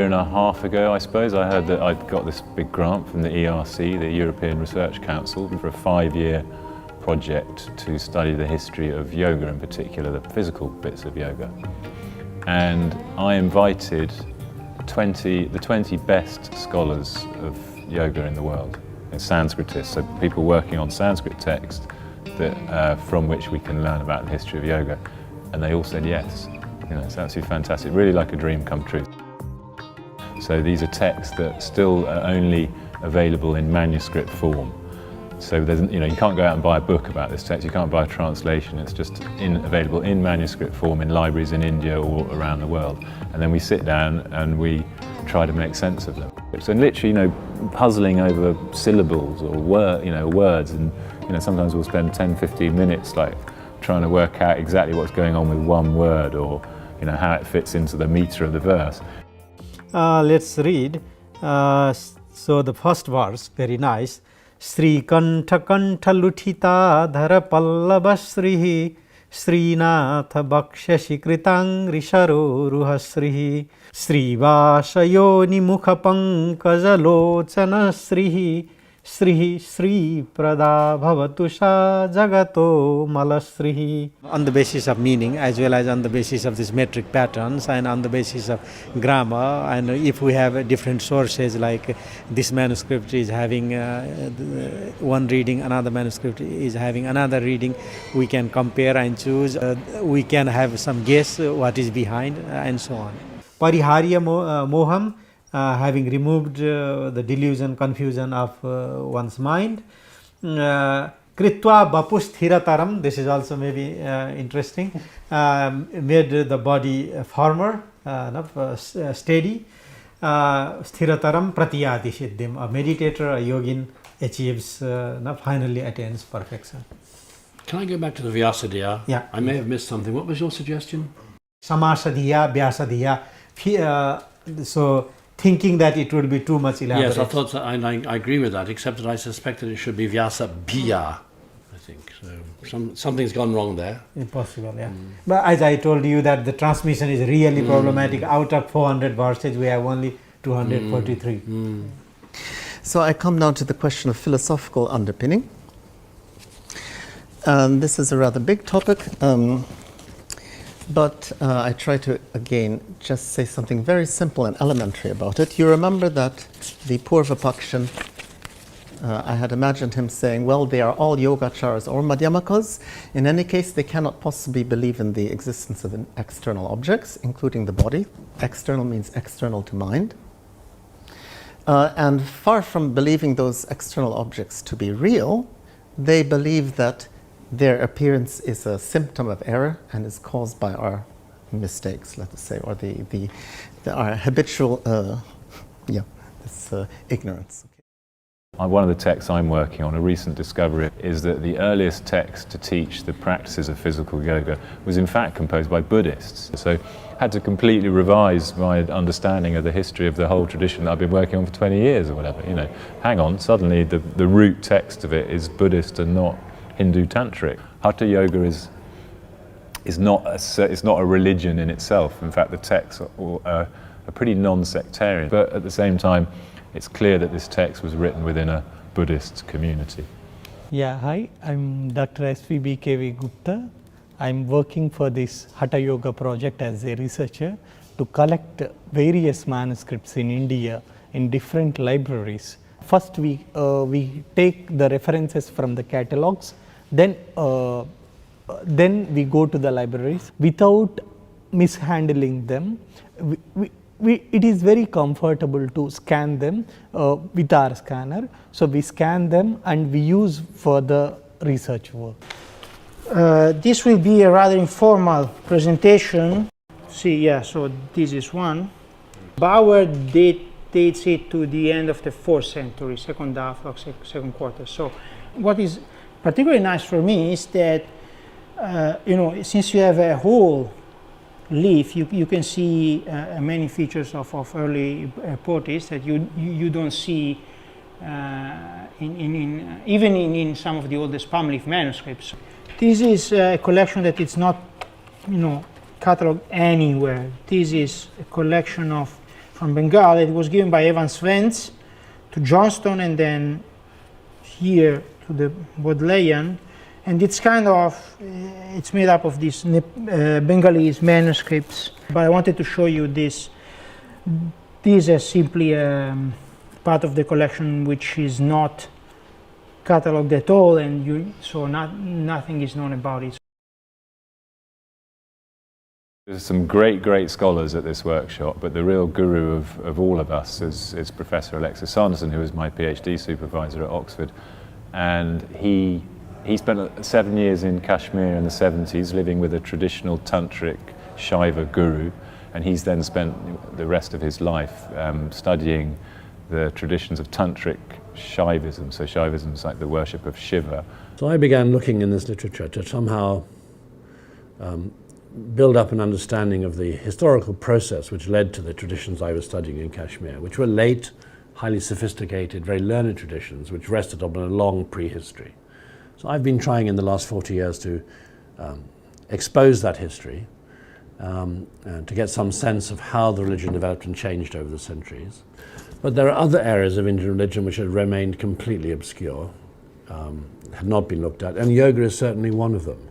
and a half ago, I suppose, I heard that I'd got this big grant from the ERC, the European Research Council, for a 5-year project to study the history of yoga, in particular the physical bits of yoga. And I invited the 20 best scholars of yoga in the world, and Sanskritists, so people working on Sanskrit text that, from which we can learn about the history of yoga. And they all said yes. You know, it's absolutely fantastic, really like a dream come true. So these are texts that still are only available in manuscript form. So there's, you know, you can't go out and buy a book about this text, you can't buy a translation, it's just available in manuscript form in libraries in India or around the world. And then we sit down and we try to make sense of them. So literally, you know, puzzling over syllables or words, and you know, sometimes we'll spend 10-15 minutes like trying to work out exactly what's going on with one word, or you know, how it fits into the meter of the verse. Let's read. So the first verse, very nice. Sri Kantha Kantha Luthita Dhara Pallava Srihi Srinatha Bhakshashi Kritang Risharo Ruhasrihi Sri Vasayoni Mukha Pankaja Lochana Srihi Srihi Sri Prada Bhavatusha Jagato Malasrihi. On the basis of meaning, as well as on the basis of these metric patterns and on the basis of grammar, and if we have different sources, like this manuscript is having one reading, another manuscript is having another reading, we can compare and choose, we can have some guess what is behind, and so on. Pariharya Moham, having removed the delusion, confusion of one's mind. Kritva Bapusthirataram, this is also maybe interesting, made the body firmer, steady. Sthirataram Pratiyati Siddhim, a meditator, a yogin achieves, finally attains perfection. Can I go back to the Vyasadhyaya? Yeah. I may have missed something. What was your suggestion? Samasadhyaya, Vyasadhyaya. So, thinking that it would be too much elaborate. Yes, I thought that, and I agree with that, except that I suspect that it should be Vyasa Bhiya, I think. So something's gone wrong there. Impossible, yeah. But as I told you that the transmission is really problematic. Out of 400 verses, we have only 243. So I come now to the question of philosophical underpinning. This is a rather big topic. But I try to, again, just say something very simple and elementary about it. You remember that the Purvapakshan, I had imagined him saying, well, they are all yogacharas or madhyamakas. In any case, they cannot possibly believe in the existence of external objects, including the body. External means external to mind. And far from believing those external objects to be real, they believe that their appearance is a symptom of error and is caused by our mistakes, let us say, or our habitual ignorance. One of the texts I'm working on, a recent discovery, is that the earliest text to teach the practices of physical yoga was in fact composed by Buddhists. So I had to completely revise my understanding of the history of the whole tradition that I've been working on for 20 years or whatever. You know, hang on, suddenly the root text of it is Buddhist and not Hindu tantric. Hatha Yoga is not a religion in itself. In fact, the texts are pretty non-sectarian. But at the same time, it's clear that this text was written within a Buddhist community. Yeah, hi, I'm Dr. SVBKV Gupta. I'm working for this Hatha Yoga Project as a researcher to collect various manuscripts in India in different libraries. First, we take the references from the catalogs. Then we go to the libraries without mishandling them. It is very comfortable to scan them with our scanner. So we scan them and we use for the research work. This will be a rather informal presentation. See, yeah, so this is one. Bauer dates it to the end of the 4th century, second half of second quarter. So what is particularly nice for me is that, since you have a whole leaf, you can see many features of early poetry that you don't see even in some of the oldest palm leaf manuscripts. This is a collection that it's not, cataloged anywhere. This is a collection of from Bengal. It was given by Evan Svens to Johnston and then here to the Bodleian. And it's kind of, it's made up of these Bengalese manuscripts. But I wanted to show you this. This is simply part of the collection which is not catalogued at all, and so nothing is known about it. There's some great scholars at this workshop, but the real guru of all of us is Professor Alexis Sanderson, who was my PhD supervisor at Oxford. And he spent 7 years in Kashmir in the 70s living with a traditional tantric Shaiva guru, and he's then spent the rest of his life studying the traditions of tantric Shaivism. So Shaivism is like the worship of Shiva. So I began looking in this literature to somehow build up an understanding of the historical process which led to the traditions I was studying in Kashmir, which were late, highly sophisticated, very learned traditions which rested on a long prehistory. So I've been trying in the last 40 years to expose that history, to get some sense of how the religion developed and changed over the centuries. But there are other areas of Indian religion which have remained completely obscure, had not been looked at, and yoga is certainly one of them.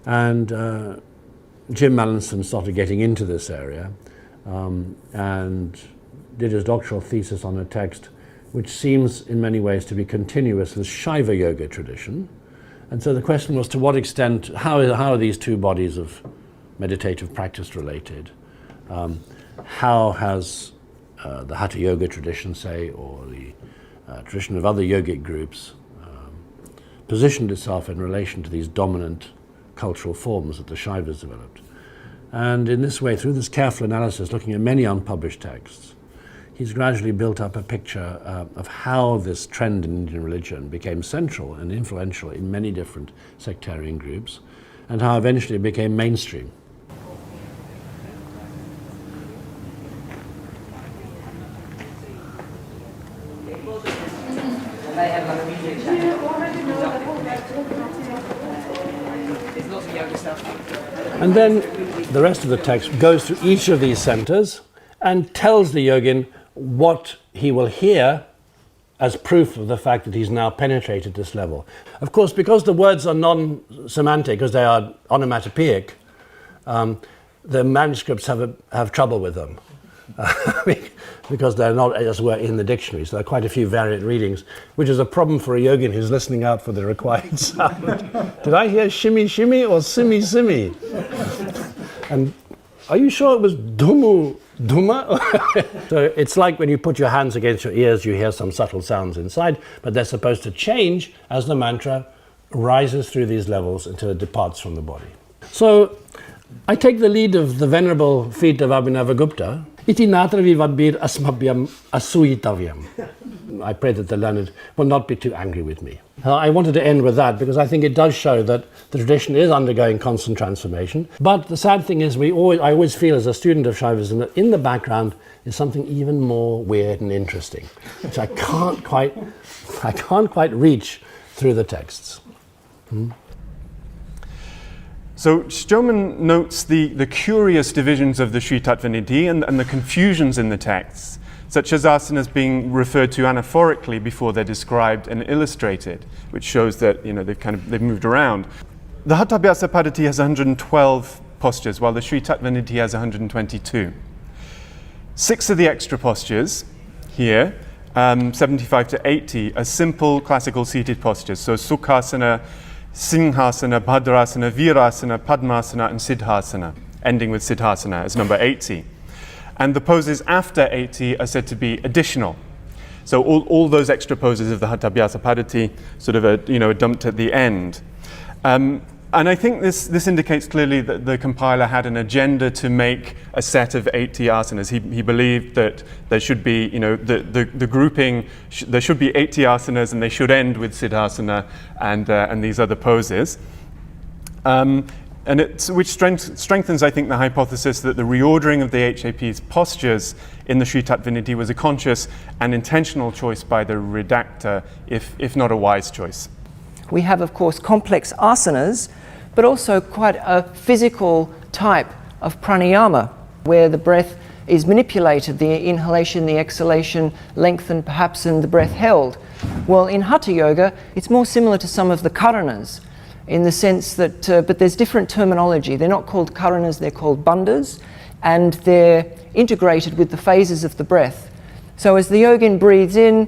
And Jim Mallinson started getting into this area and did his doctoral thesis on a text which seems in many ways to be continuous with Shaiva yoga tradition. And so the question was, to what extent, how are these two bodies of meditative practice related? How has the Hatha Yoga tradition, say, or the tradition of other yogic groups positioned itself in relation to these dominant cultural forms that the Shaivas developed? And in this way, through this careful analysis, looking at many unpublished texts, he's gradually built up a picture of how this trend in Indian religion became central and influential in many different sectarian groups, and how eventually it became mainstream. And then the rest of the text goes to each of these centers and tells the yogin what he will hear as proof of the fact that he's now penetrated this level. Of course, because the words are non-semantic, because they are onomatopoeic, the manuscripts have trouble with them. Because they're not, as it were, in the dictionary. So there are quite a few variant readings, which is a problem for a yogin who's listening out for the required sound. Did I hear shimmy shimmy or simmy simmy? And are you sure it was dumu duma? So it's like when you put your hands against your ears, you hear some subtle sounds inside, but they're supposed to change as the mantra rises through these levels until it departs from the body. So I take the lead of the venerable feet of Abhinavagupta. Iti natra vivadbir asmabhyam asuyitavyam. I pray that the learned will not be too angry with me. I wanted to end with that because I think it does show that the tradition is undergoing constant transformation. But the sad thing is, I always feel as a student of Shaivism that in the background is something even more weird and interesting, which I can't quite reach through the texts. So Stroman notes the curious divisions of the Sri Tattva-nidhi and the confusions in the texts, such as asanas being referred to anaphorically before they're described and illustrated, which shows that they've moved around. The Hatha Yoga has 112 postures, while the Sri Tattva-nidhi has 122. 6 of the extra postures here, 75 to 80, are simple classical seated postures. So Sukhasana, Singhasana, Bhadrasana, Virasana, Padmasana, and Siddhasana, ending with Siddhasana as number 80. And the poses after 80 are said to be additional. So all those extra poses of the Hatha Yoga sort of are dumped at the end. And I think this indicates clearly that the compiler had an agenda to make a set of 80 asanas. He believed that there should be, the grouping, there should be 80 asanas and they should end with Siddhasana and these other poses. Which strengthens, I think, the hypothesis that the reordering of the HAP's postures in the Sri Tattva-nidhi was a conscious and intentional choice by the redactor, if not a wise choice. We have, of course, complex asanas, but also quite a physical type of pranayama, where the breath is manipulated, the inhalation, the exhalation lengthened perhaps, and the breath held. Well, in Hatha Yoga, it's more similar to some of the karanas in the sense that, but there's different terminology. They're not called karanas, they're called bandhas, and they're integrated with the phases of the breath. So as the yogin breathes in,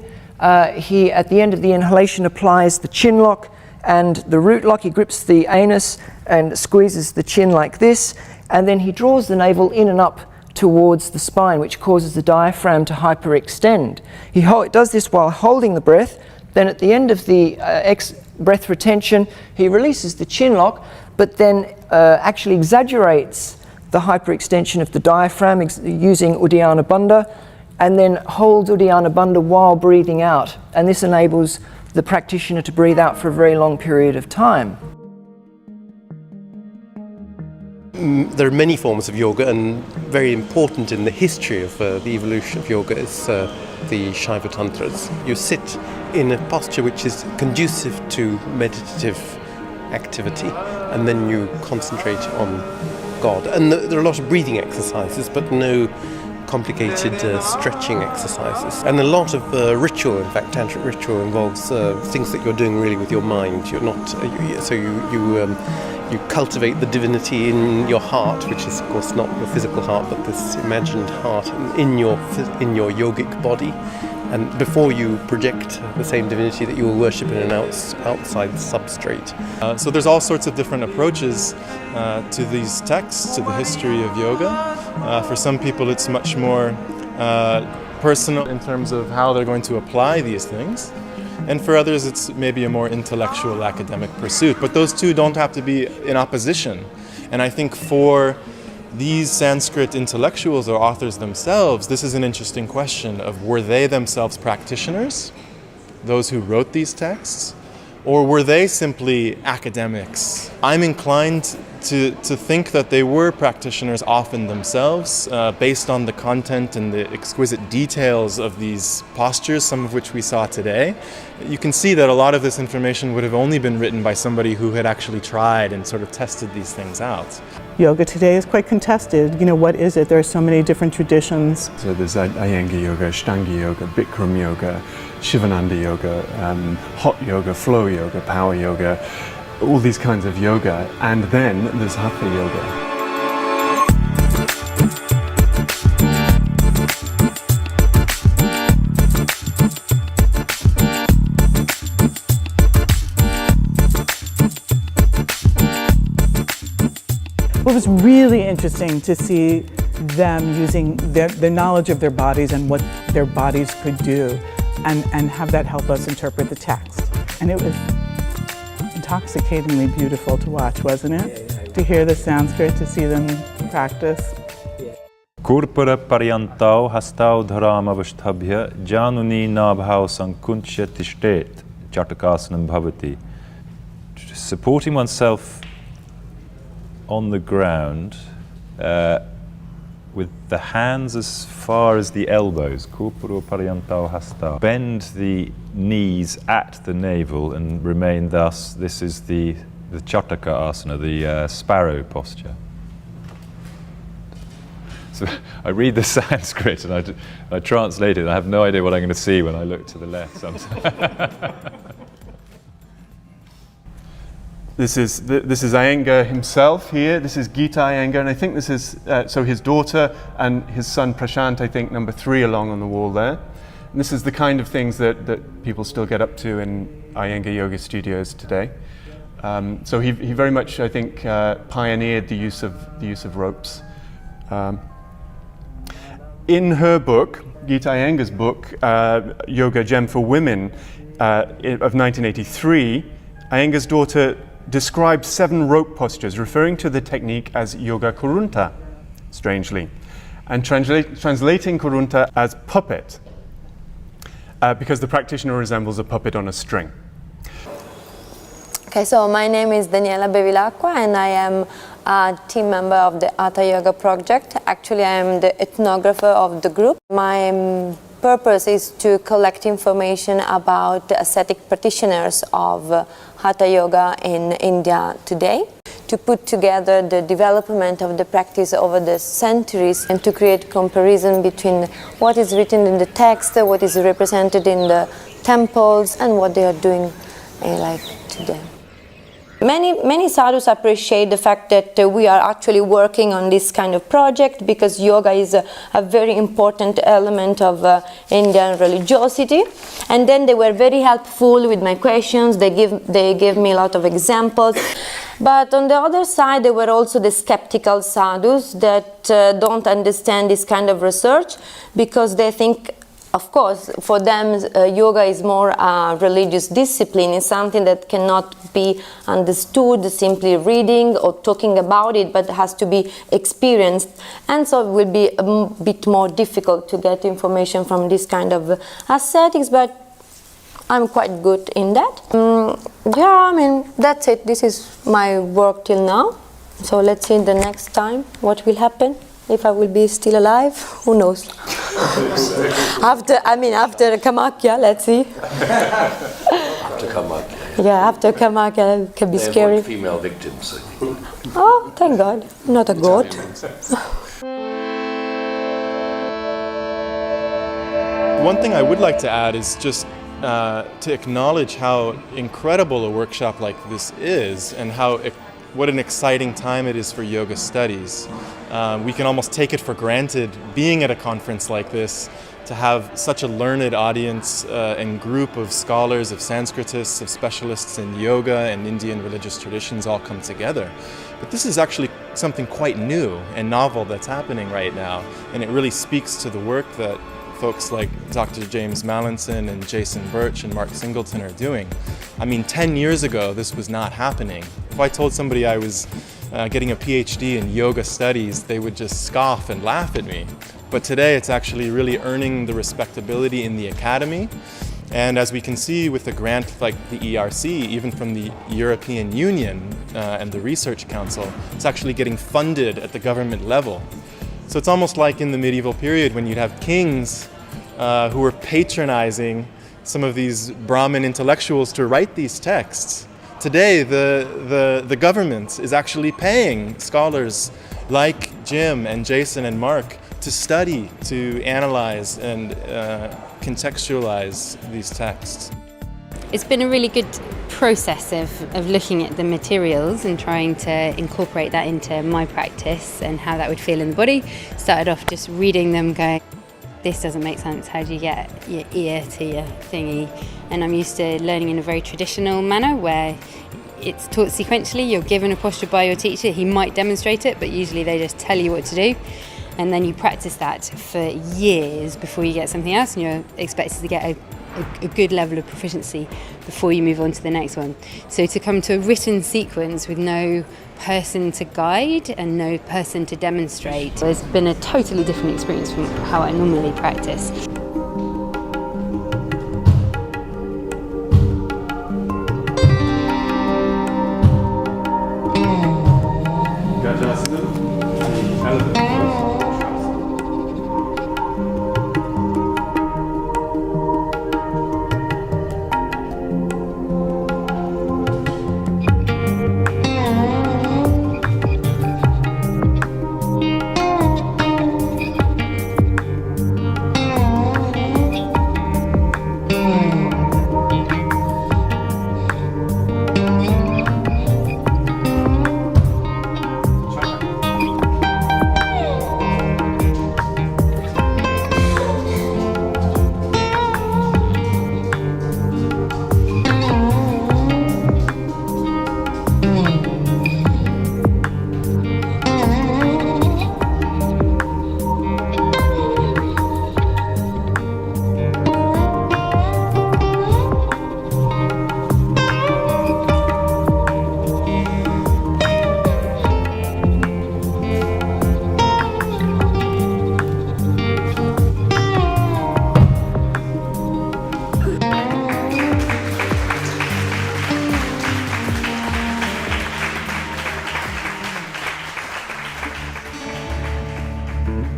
he, at the end of the inhalation, applies the chin lock and the root lock. He grips the anus and squeezes the chin like this, and then he draws the navel in and up towards the spine, which causes the diaphragm to hyperextend. He does this while holding the breath. Then at the end of the breath retention, he releases the chin lock, but then actually exaggerates the hyperextension of the diaphragm using Uddiyana Bandha, and then holds Uddiyana Bandha while breathing out. And this enables the practitioner to breathe out for a very long period of time. There are many forms of yoga, and very important in the history of the evolution of yoga is the Shaiva Tantras. You sit in a posture which is conducive to meditative activity, and then you concentrate on God. And there are a lot of breathing exercises, but no complicated stretching exercises. And a lot of ritual, in fact, tantric ritual involves things that you're doing really with your mind. You're not, you cultivate the divinity in your heart, which is of course not your physical heart, but this imagined heart in your yogic body. And before you project the same divinity that you will worship in an outside substrate. So there's all sorts of different approaches to these texts, to the history of yoga. For some people it's much more personal in terms of how they're going to apply these things. And for others it's maybe a more intellectual academic pursuit. But those two don't have to be in opposition. And I think for these Sanskrit intellectuals or authors themselves, this is an interesting question of, were they themselves practitioners, those who wrote these texts, or were they simply academics? I'm inclined to think that they were practitioners often themselves, based on the content and the exquisite details of these postures, some of which we saw today. You can see that a lot of this information would have only been written by somebody who had actually tried and sort of tested these things out. Yoga today is quite contested. You know, what is it? There are so many different traditions. So there's Iyengar Yoga, Ashtanga Yoga, Bikram Yoga, Shivananda Yoga, Hot Yoga, Flow Yoga, Power Yoga, all these kinds of yoga, and then there's Hatha Yoga. It was really interesting to see them using their knowledge of their bodies and what their bodies could do, and have that help us interpret the text. And it was intoxicatingly beautiful to watch, wasn't it? To hear the Sanskrit, to see them practice. Kurpura paryantau hastau dharam avashtabhya januni nabhau sankunchya tishtet chattakasanam bhavati. Supporting oneself on the ground with the hands as far as the elbows. Kurpura paryantau hastau. Bend the knees at the navel and remain thus. This is the Chattaka asana, the sparrow posture. So I read the Sanskrit and I translate it, and I have no idea what I'm going to see when I look to the left sometimes. This is Iyengar himself here. This is Gita Iyengar, and I think this is so his daughter and his son Prashant, I think, number 3 along on the wall there. And this is the kind of things that people still get up to in Iyengar yoga studios today. So he very much, I think, pioneered the use of ropes. In her book, Gita Iyengar's book, Yoga Gem for Women, of 1983, Iyengar's daughter described 7 rope postures, referring to the technique as Yoga Kurunta, strangely, and translating Kurunta as puppet, because the practitioner resembles a puppet on a string. Okay, so my name is Daniela Bevilacqua, and I am a team member of the Hatha Yoga Project. Actually, I am the ethnographer of the group. My purpose is to collect information about the ascetic practitioners of Hatha Yoga in India today. to put together the development of the practice over the centuries and to create comparison between what is written in the text, what is represented in the temples, and what they are doing like today. Many sadhus appreciate the fact that we are actually working on this kind of project because yoga is a very important element of Indian religiosity. And then they were very helpful with my questions. They gave me a lot of examples. But on the other side, there were also the skeptical sadhus that don't understand this kind of research because they think, of course, for them, yoga is more a religious discipline. It's something that cannot be understood simply reading or talking about it, but has to be experienced. And so it will be a bit more difficult to get information from this kind of ascetics, but I'm quite good in that. Yeah, I mean, that's it. This is my work till now. So let's see the next time what will happen. If I will be still alive, who knows? after Kamakya, let's see. After Kamakya. Yeah, after Kamakya, it can be scary. Female victims. Oh, thank God, not a goat. One thing I would like to add is just to acknowledge how incredible a workshop like this is and what an exciting time it is for yoga studies. We can almost take it for granted being at a conference like this to have such a learned audience and group of scholars, of Sanskritists, of specialists in yoga and Indian religious traditions all come together. But this is actually something quite new and novel that's happening right now, and it really speaks to the work that folks like Dr. James Mallinson and Jason Birch and Mark Singleton are doing. I mean, 10 years ago, this was not happening. If I told somebody I was getting a PhD in yoga studies, they would just scoff and laugh at me. But today, it's actually really earning the respectability in the academy. And as we can see with a grant like the ERC, even from the European Union and the Research Council, it's actually getting funded at the government level. So it's almost like in the medieval period when you'd have kings who were patronizing some of these Brahmin intellectuals to write these texts. Today, the government is actually paying scholars like Jim and Jason and Mark to study, to analyze and contextualize these texts. It's been a really good process of looking at the materials and trying to incorporate that into my practice and how that would feel in the body. Started off just reading them going, this doesn't make sense, how do you get your ear to your thingy? And I'm used to learning in a very traditional manner where it's taught sequentially, you're given a posture by your teacher, he might demonstrate it, but usually they just tell you what to do. And then you practice that for years before you get something else, and you're expected to get a good level of proficiency before you move on to the next one. So to come to a written sequence with no person to guide and no person to demonstrate, it's been a totally different experience from how I normally practice.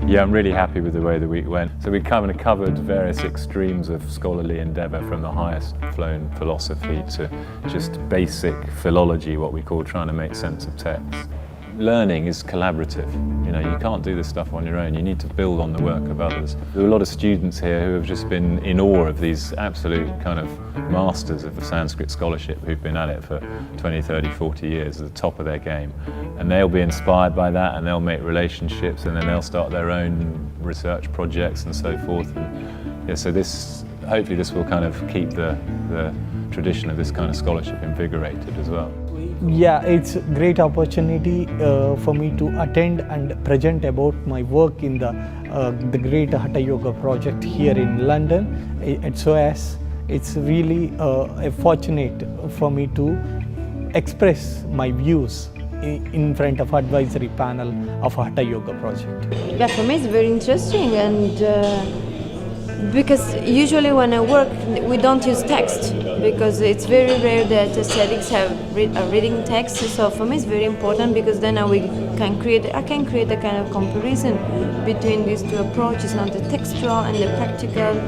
Yeah, I'm really happy with the way the week went. So we kind of covered various extremes of scholarly endeavour, from the highest flown philosophy to just basic philology, what we call trying to make sense of text. Learning is collaborative. You know, you can't do this stuff on your own. You need to build on the work of others. There are a lot of students here who have just been in awe of these absolute kind of masters of the Sanskrit scholarship who've been at it for 20, 30, 40 years at the top of their game. And they'll be inspired by that, and they'll make relationships, and then they'll start their own research projects and so forth. And yeah, so this, hopefully this will kind of keep the tradition of this kind of scholarship invigorated as well. Yeah, it's a great opportunity for me to attend and present about my work in the great Hatha Yoga Project here in London at SOAS. It's really fortunate for me to express my views in front of advisory panel of Hatha Yoga Project. Yeah, for me it's very interesting, and because usually when I work we don't use text, because it's very rare that aesthetics have reading text. So for me it's very important, because then I can create a kind of comparison between these two approaches, on the textual and the practical.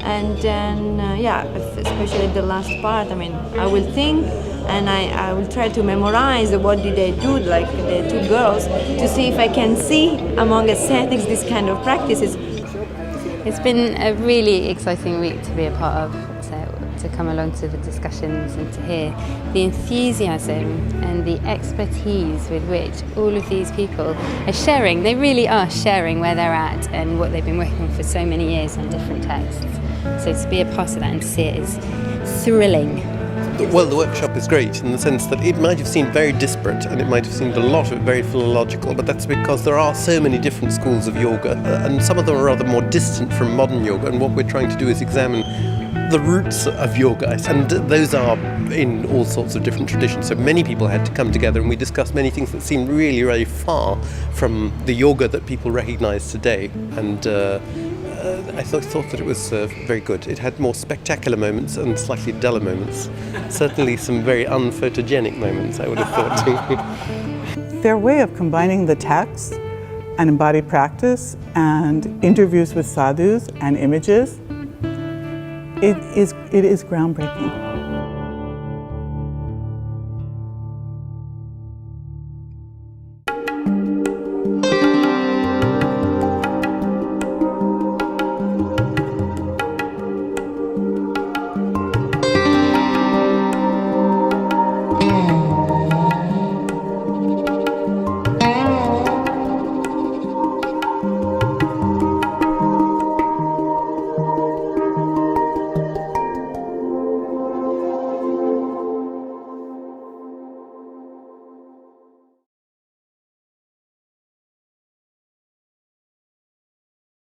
And then yeah, especially the last part, I mean, I will think and I will try to memorize what did they do, like the two girls, to see if I can see among aesthetics this kind of practices. It's been a really exciting week to be a part of, to come along to the discussions and to hear the enthusiasm and the expertise with which all of these people are sharing. They really are sharing where they're at and what they've been working on for so many years on different texts. So to be a part of that and see it is thrilling. Well, the workshop is great in the sense that it might have seemed very disparate, and it might have seemed a lot of it very philological, but that's because there are so many different schools of yoga, and some of them are rather more distant from modern yoga, and what we're trying to do is examine the roots of yoga, and those are in all sorts of different traditions. So many people had to come together, and we discussed many things that seemed really, really far from the yoga that people recognize today, and I thought that it was very good. It had more spectacular moments and slightly duller moments. Certainly some very unphotogenic moments, I would have thought. Their way of combining the text and embodied practice and interviews with sadhus and images, it is groundbreaking.